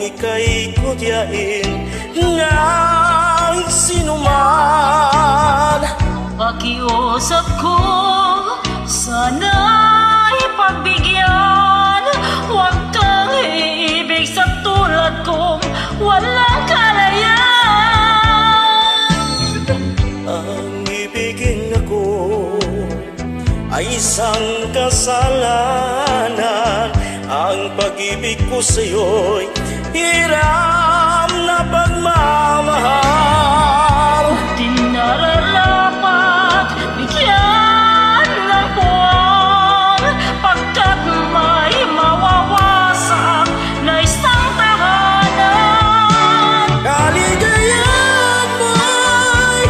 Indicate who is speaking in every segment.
Speaker 1: ika'y kutyain ng sinuman.
Speaker 2: Pakiusap ko, sana'y pagbigyan. Huwag kang iibig sa tulad kong walang kalayaan.
Speaker 1: Ang ibigin ako ay isang kasalanan. Ang pag-ibig ko sa'yo'y hiram na pagmamahal.
Speaker 2: Di nararapat bigyan ng buwan, pagkat may mawawasak na isang tahanan.
Speaker 1: Kaligayahan mo'y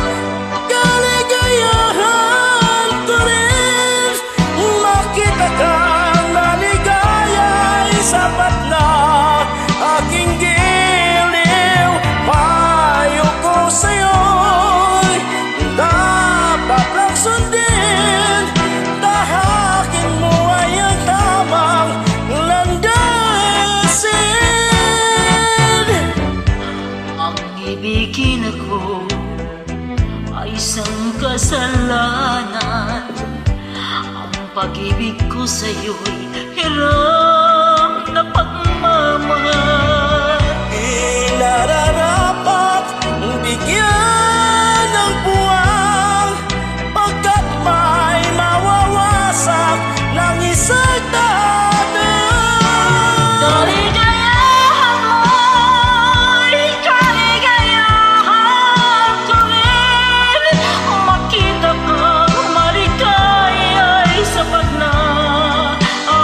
Speaker 1: kaligayahan ko rin. Makita kang maligaya'y sapat na aking giliw. Payo ko sa'yo'y dapat lang sundin. Tahakin mo ay ang tamang landasin.
Speaker 2: Ang ibigin ako ay isang kasalanan. Ang pag-ibig ko sa'yo'y hiram na pagmamahal.
Speaker 1: Di nararapat bigyan ng buwang, pagkat may mawawasak ng isang tahanan.
Speaker 2: Kaligayahan mo'y kaligayahan ko rin. Makita kang maligaya'y sapat na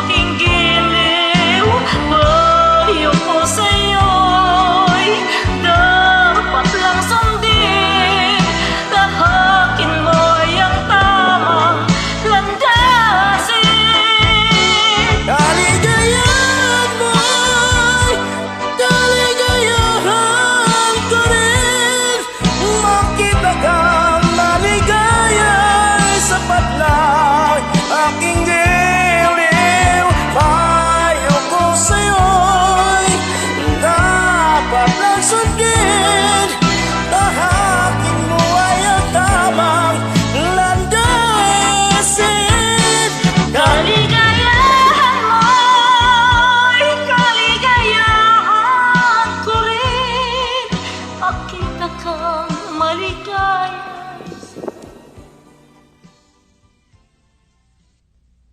Speaker 2: aking giliw. Payo ko sa'yo'y dapat lang sundin. Tahakin mo'y ang tamang landasin.
Speaker 1: Kaligayahan mo'y kaligayahan ko rin. Makita kang maligaya'y sapat lang aking giliw. Payo ko sa'yo'y dapat lang sundin. Tahakin mo ay ang tamang landasin.
Speaker 2: Kaligayahan mo'y kaligayahan ko rin. Makita kang maligaya